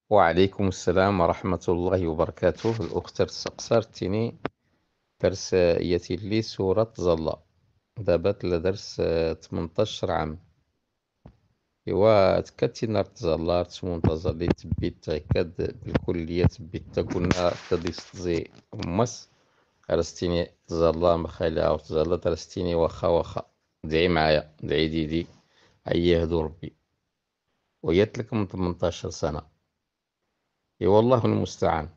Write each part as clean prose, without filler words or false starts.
وعليكم السلام ورحمة الله وبركاته. الأخت قصرتني درس يتي لي سورة ظل. دابا درس 18 عام. إوا تكاتي نار تظل تسمون تظلي تبيت تغكاد بالكلية تبيت تكون تدي ستزي مس رستيني تظل مخالها وتظل درستيني واخا دعي معايا دعي ديدي أيه هدو ربي وياتلك من 18 سنة. إوا الله المستعان.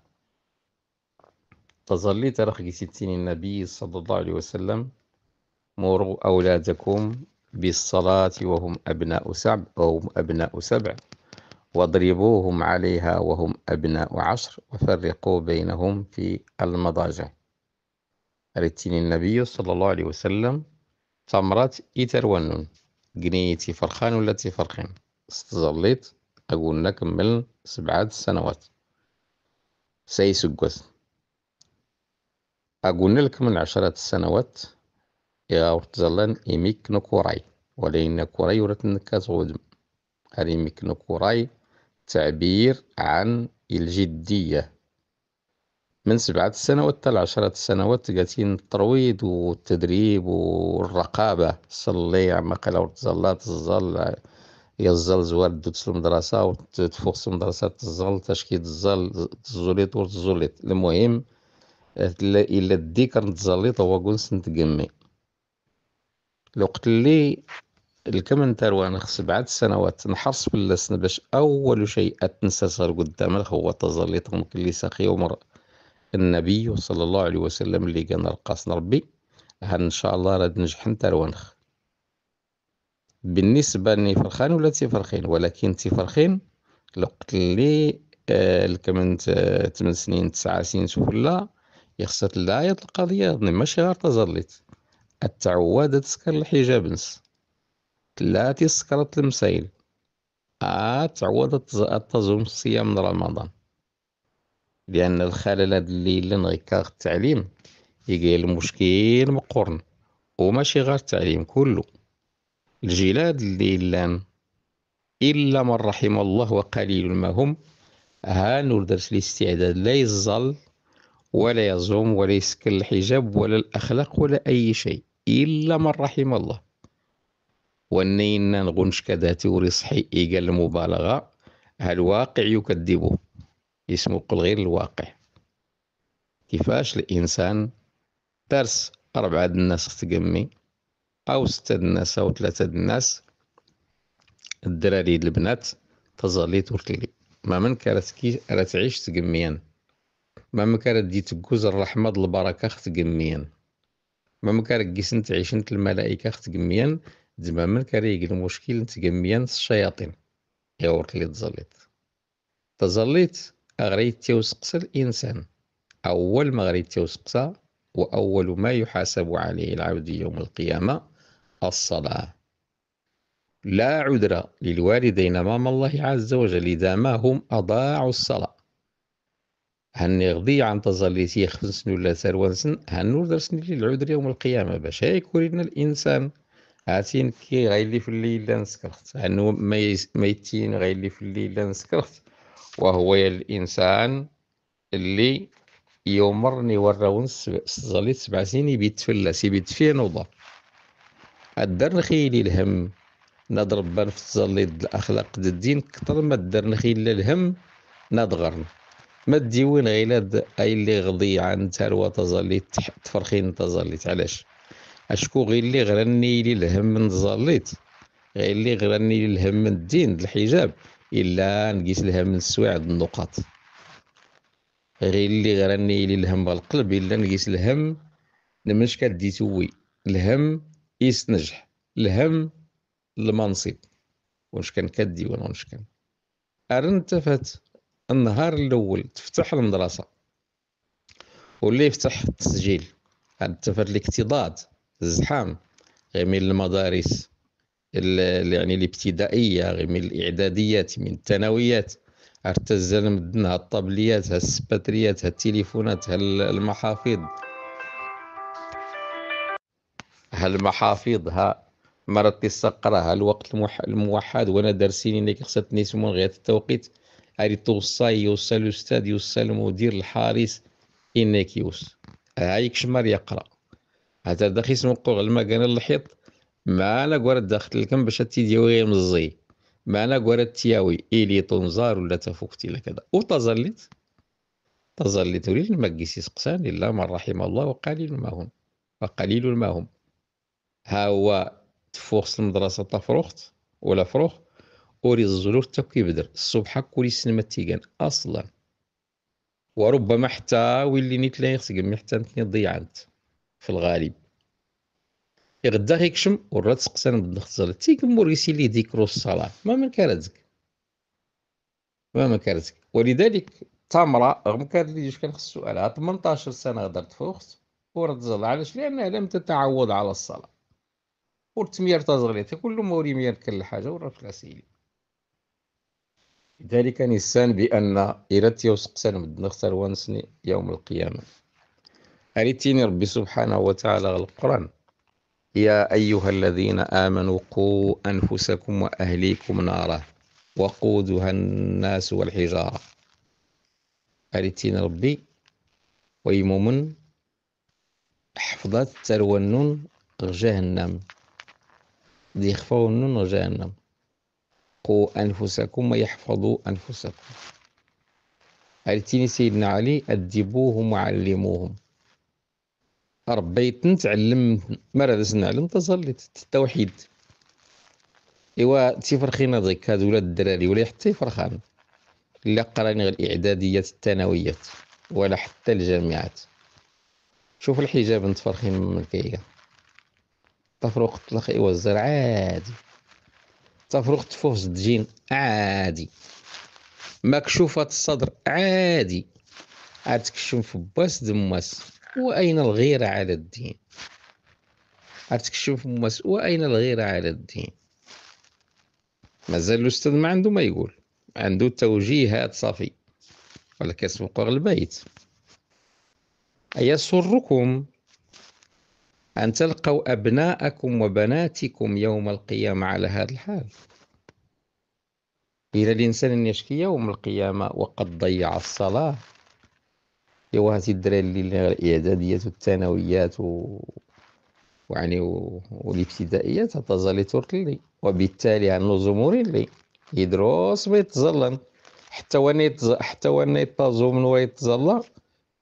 تظليت رخي ستين النبي صلى الله عليه وسلم: مروا أولادكم بالصلاة وهم أبناء سبع واضربوهم عليها وهم أبناء 10 وفرقوا بينهم في المضاجع. رتين النبي صلى الله عليه وسلم تمرات إترونن قنيتي فرخان ولا تفرخين. استظليت أقول لك من 7 سنوات سيسقوث. أقول لك من 10 سنوات يا ورتزلان إيميك نكوراي ولين كوراي ورتنك تغودم. إيميك نكوراي تعبير عن الجدية. من 7 سنوات حتى 10 سنوات قاتين الترويض والتدريب والرقابة. صلي عما قال ورتزلات الزل يزال زوار دوتس المدرسة وتفوخس المدرسة تزال تشكيل الزال تزوليت ورتزوليت. المهم إلا الديكر نتزليط هو قنس نتقمي الوقت اللي الكمن تاروان 7 سنوات نحرص في اللسن باش أول شيء أتنسى صار قدامك هو تظليتهم كل ساقي يوم النبي صلى الله عليه وسلم اللي كان رقاصنا ربي. إن شاء الله راد نجح نتاروانخ. بالنسبة لي فرخان ولا تفرخين ولكن تفرخين الوقت اللي الكمن 8 سنين 9 سنين سفلا يخصت الآية القضية ماشي غير تظليت التعواد تسكر الحجاب نس لا تسكرت المسائل تعوضت التزم الصيام من رمضان. لأن الخلل اللي نغيكا التعليم يجي المشكل مقرن وماشي غير التعليم كله. الجلاد اللي لان إلا من رحم الله وقليل ما هم هانو درس الاستعداد لا يزل ولا يصوم ولا يسكن الحجاب ولا الأخلاق ولا أي شيء إلا من رحم الله. والنين نغنش كذا توري صحي قال المبالغة الواقع يكذبه. اسمه قل غير الواقع. كيفاش الإنسان درس 4 الناس تقمي أو 6 الناس أو 3 الناس الدراري البنات تظلي تورتلي ما من كانت كي راه تعيش تقميان. ما من كانت دي تجوز الرحمة البركة تقميان. ما من كانت جيسن تعيشن الملائكة تقميان. زعما من كان يجي المشكل تقميان الشياطين يا ورتلي تظليت أغريت توسقس الإنسان. أول ما غريت توسقسا وأول ما يحاسب عليه العبد يوم القيامة الصلاة. لا عذر للوالدين أمام الله عز وجل إذا ما هم أضاعوا الصلاة. هني غضي عن تظليتي خمسن ولا سروانسن هنور درسني للعذر يوم القيامة باش يكون لنا الإنسان عاتين كي غيلي في الليل لا نسكرت هنو ميتين غيلي في الليل لا نسكرت. وهو الإنسان اللي يومرني وراون ظليت 7 سنين بيتفلس بيتفيا نوضة الدرنخي لي الهم نضرب بان في تظليد الأخلاق الدين كتر ما الدرنخي الهم نضغرن ما تديوين غيلاد أي اللي غضي عن تروى تظليت تفرخين تظليت علاش أشكو غير اللي غرني لي الهم من تظليت غير اللي غرني لي الهم من الدين الحجاب إلا نقيس الهم من السواعد النقاط. غير اللي غرني لي الهم بالقلب إلا نقيس الهم نمش كدي توي الهم يسنجح الهم المنصب واش كان كدي واش كان أرن تفت النهار الأول تفتح المدرسة واللي يفتح التسجيل تفت الاكتضاد الزحام غير من المدارس يعني الابتدائية غير من الإعداديات من الثانويات ارتزل مدنها الطبليات السباتريات التليفونات المحافظ هالمحافظ مرات السقرة الوقت الموحد وانا دارسيني انك خصتني يسمون غير التوقيت هاري توصى يوصى الأستاذ يوصى المدير الحارس إنك يوس هايك شمار يقرأ هذا داخل اسمه قول ما كان الحيط ما أنا قرأت داخل لكم باش تيديو غير مزي ما أنا قرأت تياوي إلي تنظار ولا تفوقتي لكذا وتظلت ولي ما قيسيس قسان إلا من رحم الله وقليل ما هم ها هو تفوخس المدرسة تفروخت ولا فروخ وري الزلور تاكي بدر الصبح كوري سينما تيجان أصلا وربما حتى ويلي نيت لا يخسق حتى نتني ضيعنت في الغالب يغدا غيكشم ورات سقسان بالخزر تيك موريسي لي ذكرو الصلاة ما من كارزك ولذلك تمرة رغم كان اللي كان خص سؤالها 18 سنة غدرت فوخت ورد زل علاش لأنها لم تتعود على الصلاة ورتمير تزغليتها كل موري مير كل حاجة ورا في الأسئلة لذلك نسان بأن إيرتي وسقسان مدنختار وانسني يوم القيامة أريتيني ربي سبحانه وتعالى القرآن يا أيها الذين آمنوا قوا أنفسكم وأهليكم نارا وقودها الناس والحجارة أريتيني ربي ويمومن حفظت ترونن جهنم دي خفونن جهنم قوا أنفسكم ويحفظوا أنفسكم أريتيني سيدنا علي أدبوهم وعلموهم ربيت نتعلم مرة نعلم تصليت التوحيد إيوا تيفرخينا ضيك هاد ولاد الدراري ولا حتى يفرخان لا قراني غير الإعداديات الثانويات ولا حتى الجامعات شوف الحجاب نتفرخين من كيكا تفرق تلقى إيوا الزرع عادي تفرق تفوز الدجين عادي مكشوفة الصدر عادي عاد تكشف باس دماس وأين الغيرة على الدين عاد تكشف ماس وأين الغيرة على الدين مازال الأستاذ ما عنده ما يقول عنده توجيهات صافي ولا كيسوق البيت أيسركم أن تلقوا أبناءكم وبناتكم يوم القيامة على هذا الحال إلى الإنسان يشكي يوم القيامة وقد ضيع الصلاة يوهاتي الدراري اللي الإعداديات والثانويات ويعني والابتدائيات تظل ترتلي وبالتالي النظم اللي يدروس بيتظلن حتى وانا يتظو من ويتظل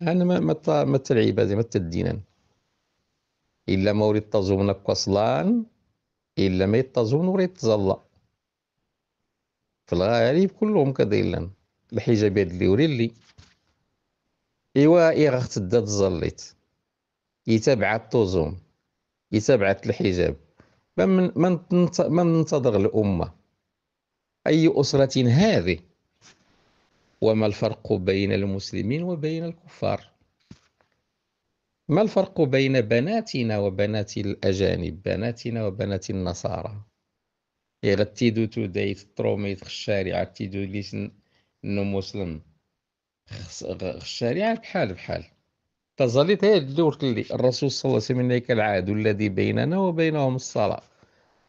انا ما تلعب هذه ما تدينا الا ما وريت تظو منك اصلا الا ما يتظو من وريت تظل في الغالب كلهم كديلن الحجاب اللي وري ايوا غا تدا تظليت يتابع الطزوم يتابع الحجاب من ننتظر الأمة أي أسرة هذه وما الفرق بين المسلمين وبين الكفار ما الفرق بين بناتنا وبنات الأجانب بناتنا وبنات النصارى يغتيدو توديت تروميت الشارع تيدو ليس إنه مسلم الشارع بحال تظلت هي اللي ورتلي الرسول صلى الله عليه وسلم كالعهد الذي بيننا وبينهم الصلاة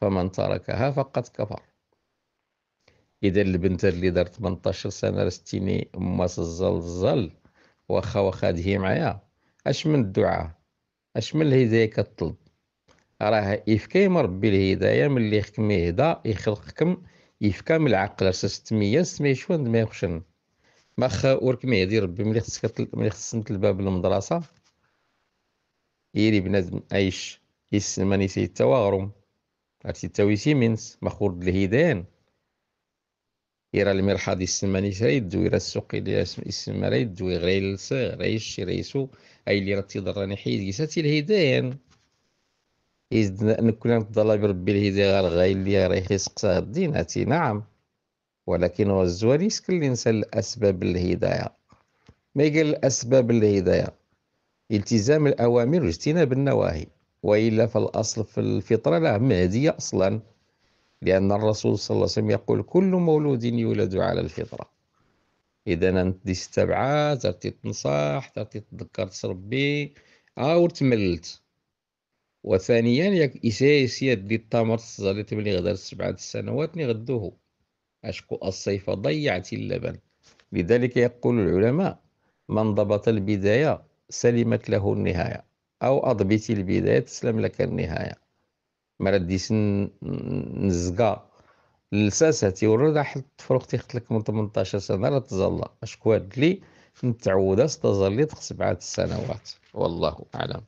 فمن تركها فقد كفر إذا البنت اللي دارت 18 سنة رستيني ماس الزل واخا هي معايا اش من الدعاء اش من الهداية كطلب راه يفكيم ربي الهداية من اللي يخكم يهدى يخلقكم يفكام العقل 600 شوان ما يخشن ما وركم يهدي ربي ملي خصنت الباب المدرسة يري بنادم ايش يسماني سي التواغرم عرفتي التويسي منس مخورد الهدان يرى المرحاض يسماني سيدو يرى السوق اللي يسمى ريدو يغري الصغر ريش ريسو اي اللي راتي ضراني حيد يساتي الهدان إذا نكون نتضل بربي الهداية غير اللي راه يسقسى الدين هاتي نعم ولكن هو الزوال يسكن الإنسان الأسباب الهداية ما يقال الأسباب الهداية التزام الأوامر واجتناب النواهي وإلا فالأصل في الفطرة لا مهدية أصلا لأن الرسول صلى الله عليه وسلم يقول كل مولود يولد على الفطرة إذا أنت دي استبعاد ترتي تنصح ترتي تذكر ربي ورتملت وثانيا ياك إساسية دي التمر تزالت ملي غدار 7 سنوات ني غدوه أشكو الصيف ضيعتي اللبن لذلك يقول العلماء: من ضبط البداية سلمت له النهاية، أو أضبط البداية تسلم لك النهاية. ما رديش نزقا لساسة تيورد حتى تفرق تيختلك من 18 سنة لا تظل أشكواد لي نتعود تظل لي 7 سنوات. والله أعلم.